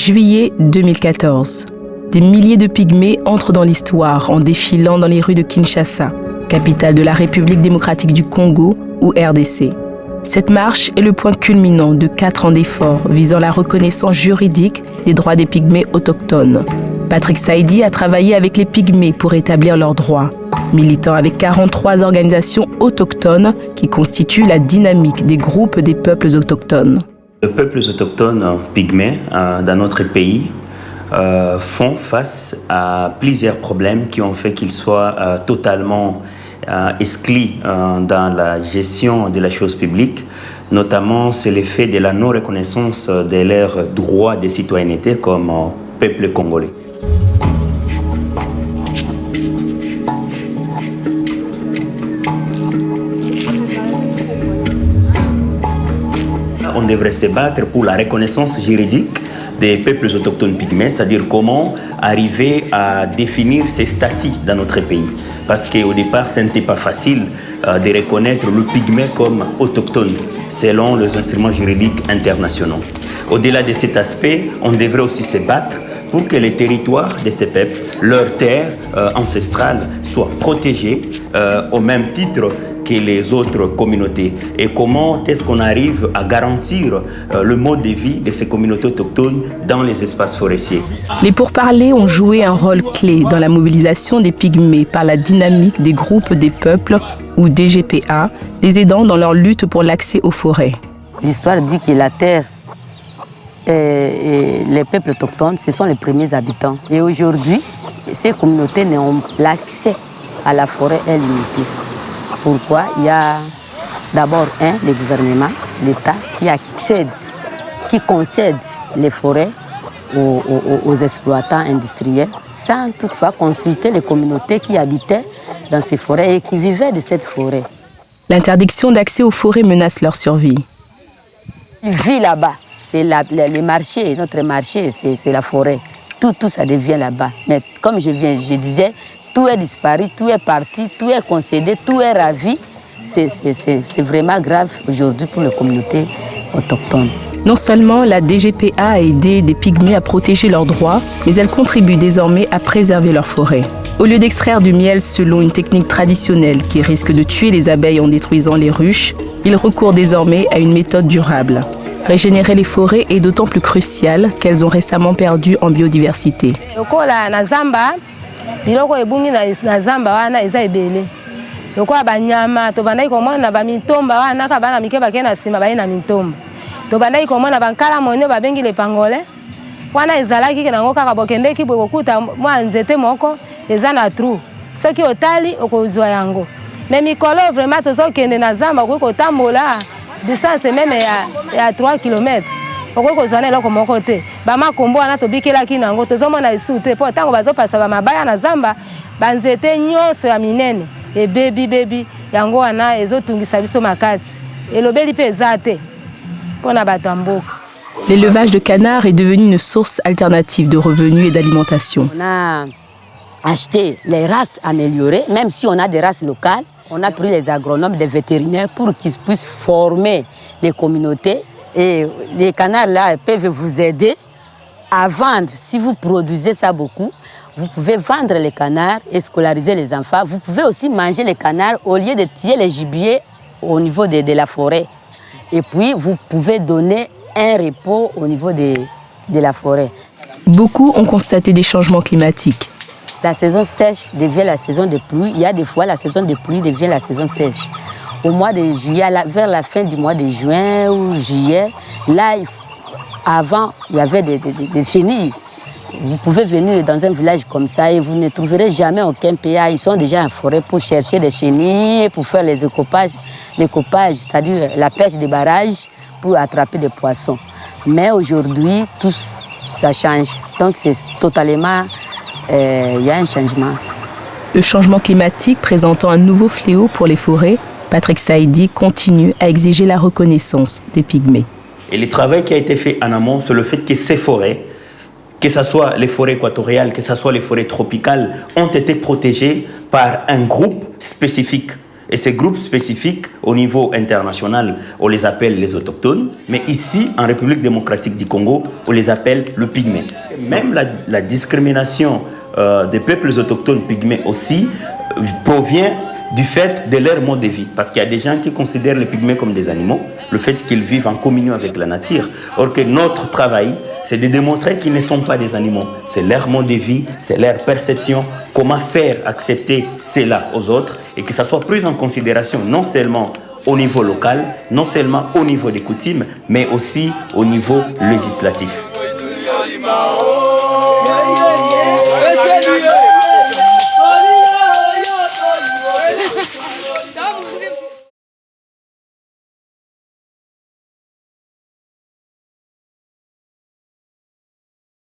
Juillet 2014. Des milliers de pygmées entrent dans l'histoire en défilant dans les rues de Kinshasa, capitale de la République démocratique du Congo ou RDC. Cette marche est le point culminant de 4 ans d'efforts visant la reconnaissance juridique des droits des pygmées autochtones. Patrick Saïdi a travaillé avec les pygmées pour établir leurs droits, militant avec 43 organisations autochtones qui constituent la dynamique des groupes des peuples autochtones. Les peuples autochtones pygmées dans notre pays font face à plusieurs problèmes qui ont fait qu'ils soient totalement exclus dans la gestion de la chose publique. Notamment, c'est l'effet de la non-reconnaissance de leurs droits de citoyenneté comme peuple congolais. On devrait se battre pour la reconnaissance juridique des peuples autochtones pygmées, c'est-à-dire comment arriver à définir ces statuts dans notre pays. Parce qu'au départ, ce n'était pas facile de reconnaître le pygmée comme autochtone selon les instruments juridiques internationaux. Au-delà de cet aspect, on devrait aussi se battre pour que les territoires de ces peuples, leurs terres ancestrales, soient protégés au même titre que les autres communautés. Et comment est-ce qu'on arrive à garantir le mode de vie de ces communautés autochtones dans les espaces forestiers. Les pourparlers ont joué un rôle clé dans la mobilisation des pygmées par la dynamique des groupes des peuples ou DGPA, les aidant dans leur lutte pour l'accès aux forêts. L'histoire dit que la terre et les peuples autochtones, ce sont les premiers habitants. Et aujourd'hui, ces communautés n'ont l'accès à la forêt est limité. Pourquoi? Il y a d'abord le gouvernement, l'État, qui concède les forêts aux exploitants industriels sans toutefois consulter les communautés qui habitaient dans ces forêts et qui vivaient de cette forêt. L'interdiction d'accès aux forêts menace leur survie. Ils vivent là-bas. C'est les marchés, notre marché, c'est la forêt. Tout ça devient là-bas. Mais comme je disais, tout est disparu, tout est parti, tout est concédé, tout est ravi. C'est vraiment grave aujourd'hui pour les communautés autochtones. Non seulement la DGPA a aidé des pygmées à protéger leurs droits, mais elle contribue désormais à préserver leurs forêts. Au lieu d'extraire du miel selon une technique traditionnelle qui risque de tuer les abeilles en détruisant les ruches, ils recourent désormais à une méthode durable. Régénérer les forêts est d'autant plus crucial qu'elles ont récemment perdu en biodiversité. Biloko ebungi na zamba wana eza ebele. Lokola banyama to bandai komona ba mitomba wana ka bana mike bakena sima ba ina mitomba. To bandai komona bankala monyo babengi le pangole. Wana ezalaki ke nango kaka bokende ki bokuta mwa nzete moko eza na trou. Soki otali okozwa yango. Mais mikolo vraiment tozokende na zamba ko tambola distance même ya 3 km. Okozwa na eloko moko te. Bama kombo wana tobikelaki nango tozomona isu te po tango bazopasa ba mabaya na zamba banzete nyonso ya minene e baby yango wana ezotungisa biso makasi elobeli pe ezate pona batamboka. L'élevage de canards est devenu une source alternative de revenus et d'alimentation. On a acheté les races améliorées, même si on a des races locales. On a pris les agronomes, des vétérinaires pour qu'ils puissent former les communautés. Et les canards là peuvent vous aider à vendre. Si vous produisez ça beaucoup, vous pouvez vendre les canards et scolariser les enfants. Vous pouvez aussi manger les canards au lieu de tirer les gibiers au niveau de la forêt. Et puis, vous pouvez donner un repos au niveau de la forêt. Beaucoup ont constaté des changements climatiques. La saison sèche devient la saison de pluie. Il y a des fois la saison de pluie devient la saison sèche. Au mois de juillet, vers la fin du mois de juin ou juillet, là, avant, il y avait des chenilles. Vous pouvez venir dans un village comme ça et vous ne trouverez jamais aucun PA. Ils sont déjà en forêt pour chercher des chenilles, pour faire les écopages, c'est-à-dire la pêche des barrages pour attraper des poissons. Mais aujourd'hui, tout ça change. Donc c'est totalement, il y a un changement. Le changement climatique présentant un nouveau fléau pour les forêts, Patrick Saïdi continue à exiger la reconnaissance des pygmées. Et le travail qui a été fait en amont, c'est le fait que ces forêts, que ce soit les forêts équatoriales, que ce soit les forêts tropicales, ont été protégées par un groupe spécifique. Et ces groupes spécifiques, au niveau international, on les appelle les autochtones. Mais ici, en République démocratique du Congo, on les appelle le pygmée. Même la discrimination des peuples autochtones pygmées aussi provient du fait de leur mode de vie. Parce qu'il y a des gens qui considèrent les pygmées comme des animaux, le fait qu'ils vivent en communion avec la nature. Or que notre travail, c'est de démontrer qu'ils ne sont pas des animaux. C'est leur mode de vie, c'est leur perception, comment faire accepter cela aux autres et que ça soit pris en considération non seulement au niveau local, non seulement au niveau des coutumes, mais aussi au niveau législatif.